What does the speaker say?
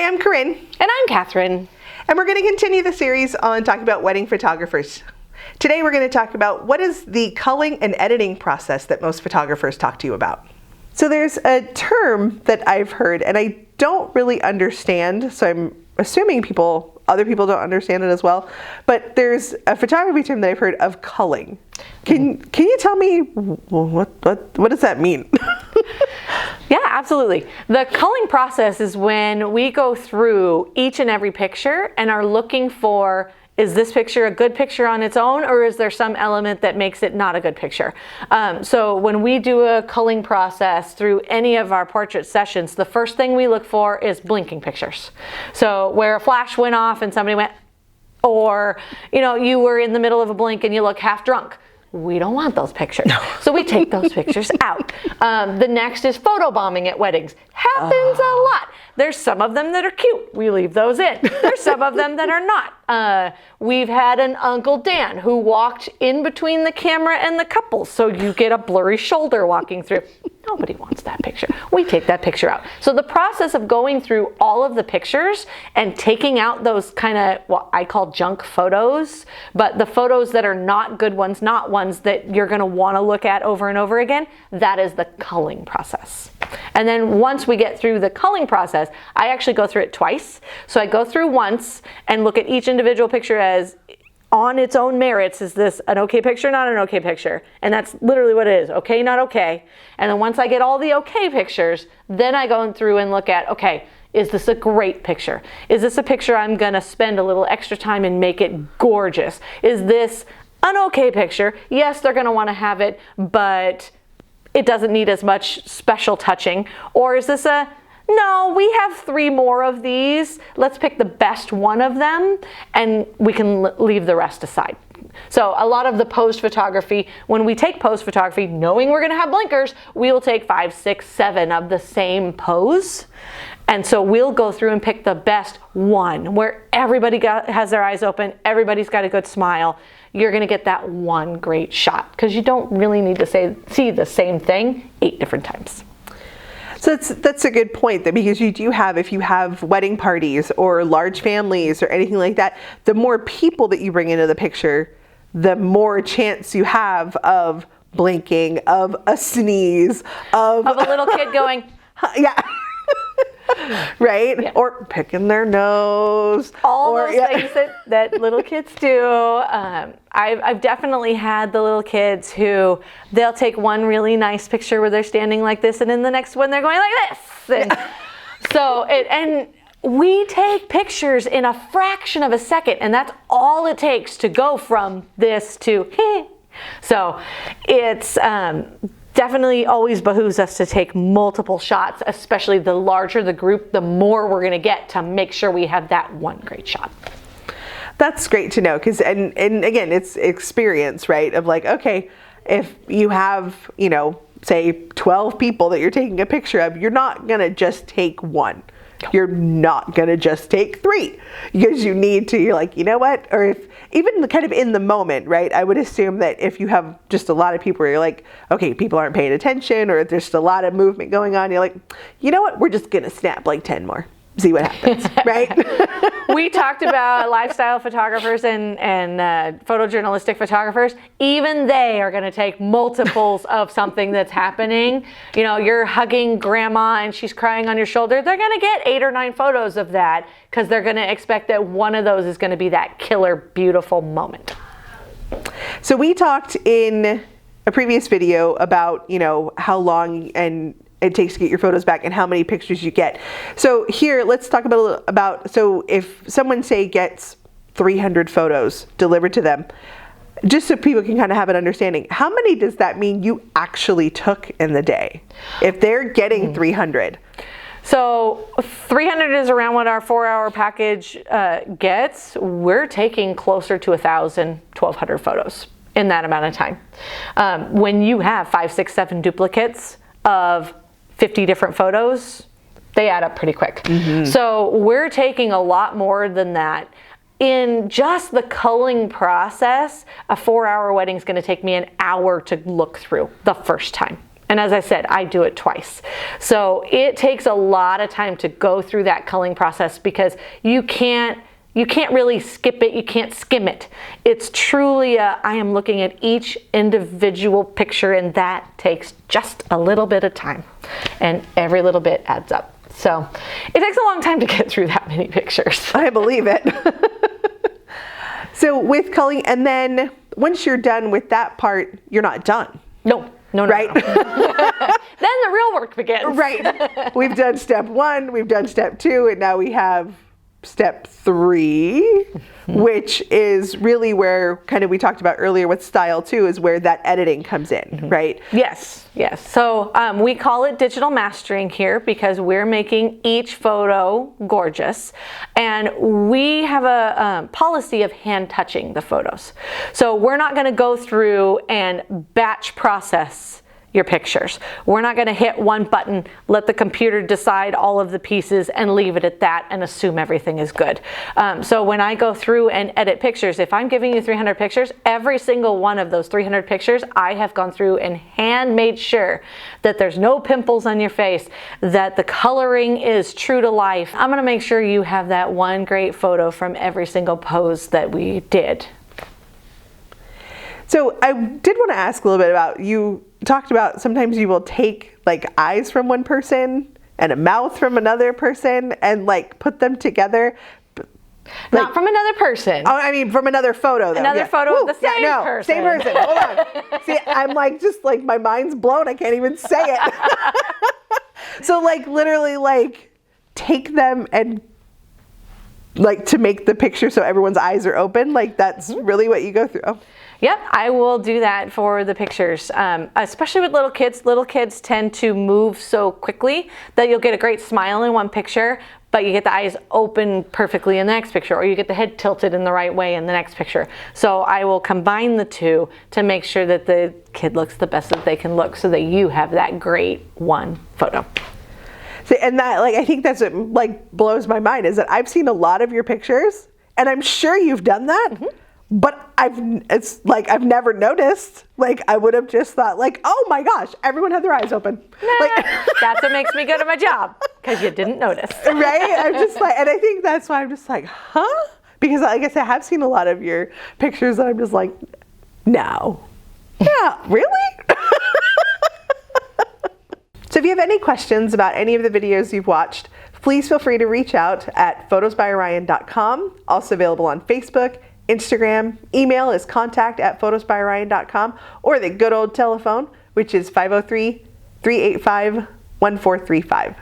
Hi, I'm Karin. And I'm Kathryn. And we're going to continue the series on talking about wedding photographers. Today we're going to talk about what is the culling and editing process that most photographers talk to you about. So there's a term that I've heard and I don't really understand, so I'm assuming other people don't understand it as well, but there's a photography term that I've heard of culling. Can you tell me what does that mean? Yeah, absolutely. The culling process is when we go through each and every picture and are looking for, is this picture a good picture on its own, or is there some element that makes it not a good picture? So when we do a culling process through any of our portrait sessions, the first thing we look for is blinking pictures. So where a flash went off and somebody went, or you were in the middle of a blink and you look half drunk. We don't want those pictures. No. So we take those pictures out. The next is photobombing at weddings. Happens a lot. There's some of them that are cute. We leave those in. There's some of them that are not. We've had an Uncle Dan who walked in between the camera and the couple, so you get a blurry shoulder walking through. Nobody wants that picture. We take that picture out. So the process of going through all of the pictures and taking out those kind of what I call junk photos, but the photos that are not good ones, not ones that you're going to want to look at over and over again, that is the culling process. And then once we get through the culling process, I actually go through it twice. So I go through once and look at each individual picture as on its own merits. Is this an okay picture, not an okay picture? And that's literally what it is. Okay, not okay. And then once I get all the okay pictures, then I go through and look at, okay, is this a great picture? Is this a picture I'm gonna spend a little extra time and make it gorgeous? Is this an okay picture? Yes, they're gonna wanna have it, but it doesn't need as much special touching. Or is this no, we have 3 more of these. Let's pick the best one of them and we can leave the rest aside. So a lot of the pose photography, when we take pose photography, knowing we're gonna have blinkers, we will take 5, 6, 7 of the same pose. And so we'll go through and pick the best one where everybody has their eyes open, everybody's got a good smile. You're gonna get that one great shot because you don't really need to see the same thing 8 different times. So that's a good point, that because if you have wedding parties or large families or anything like that, the more people that you bring into the picture, the more chance you have of blinking, of a sneeze, of a little kid going, yeah. Right? Yeah. Or picking their nose. All those things that little kids do. I've definitely had the little kids who they'll take one really nice picture where they're standing like this, and in the next one they're going like this. And so and we take pictures in a fraction of a second, and that's all it takes to go from this to heh. So it's definitely always behooves us to take multiple shots, especially the larger the group, the more we're gonna get to make sure we have that one great shot. That's great to know, because and again, it's experience, right? Of like, okay, if you have, say 12 people that you're taking a picture of, you're not gonna just take one. You're not gonna just take 3 because you're like, you know what? Or if even kind of in the moment, right? I would assume that if you have just a lot of people where you're like, okay, people aren't paying attention, or there's just a lot of movement going on, you're like, you know what? We're just gonna snap like 10 more. See what happens, right? We talked about lifestyle photographers and photojournalistic photographers. Even they are going to take multiples of something that's happening. You're hugging grandma and she's crying on your shoulder. They're going to get 8 or 9 photos of that because they're going to expect that one of those is going to be that killer, beautiful moment. So we talked in a previous video about, how long it takes to get your photos back and how many pictures you get. So here, let's talk about so if someone gets 300 photos delivered to them, just so people can kind of have an understanding, how many does that mean you actually took in the day? If they're getting 300. So 300 is around what our 4-hour package gets. We're taking closer to 1,000, 1,200 photos in that amount of time. When you have 5, 6, 7 duplicates of 50 different photos, they add up pretty quick. Mm-hmm. So we're taking a lot more than that. In just the culling process, a 4-hour wedding is going to take me an hour to look through the first time. And as I said, I do it twice. So it takes a lot of time to go through that culling process because you can't really skip it, you can't skim it. It's truly I am looking at each individual picture, and that takes just a little bit of time. And every little bit adds up. So it takes a long time to get through that many pictures. I believe it. So with culling, and then once you're done with that part, you're not done. No. Right? No. Then the real work begins. Right. We've done step 1, we've done step 2, and now we have step 3, which is really where kind of we talked about earlier with style 2 is where that editing comes in, right? Yes. So we call it digital mastering here because we're making each photo gorgeous, and we have a policy of hand touching the photos. So we're not going to go through and batch process your pictures. We're not going to hit one button, let the computer decide all of the pieces and leave it at that and assume everything is good. So when I go through and edit pictures, if I'm giving you 300 pictures, every single one of those 300 pictures, I have gone through and hand made sure that there's no pimples on your face, that the coloring is true to life. I'm going to make sure you have that one great photo from every single pose that we did. So I did want to ask a little bit about, you talked about sometimes you will take like eyes from one person and a mouth from another person and like put them together. Not from another person. Oh, I mean from another photo though. Another photo of the same person. Same person. Hold on. See, I'm like just like my mind's blown. I can't even say it. So like literally like take them and like to make the picture so everyone's eyes are open. Like that's really what you go through. Yep, I will do that for the pictures, especially with little kids. Little kids tend to move so quickly that you'll get a great smile in one picture, but you get the eyes open perfectly in the next picture, or you get the head tilted in the right way in the next picture. So I will combine the two to make sure that the kid looks the best that they can look so that you have that great one photo. See, and that, like, I think that's what like blows my mind is that I've seen a lot of your pictures, and I'm sure you've done that. But I've never noticed. Like I would have just thought like, oh my gosh, everyone had their eyes open. Like, that's what makes me good at my job, because you didn't notice. Right? I'm just like, and I think that's why I'm just like, huh? Because I guess I have seen a lot of your pictures and I'm just like, no. Yeah, really? So if you have any questions about any of the videos you've watched, please feel free to reach out at photosbyorion.com. Also available on Facebook, Instagram, email is contact@photosbyorion.com, or the good old telephone, which is 503-385-1435.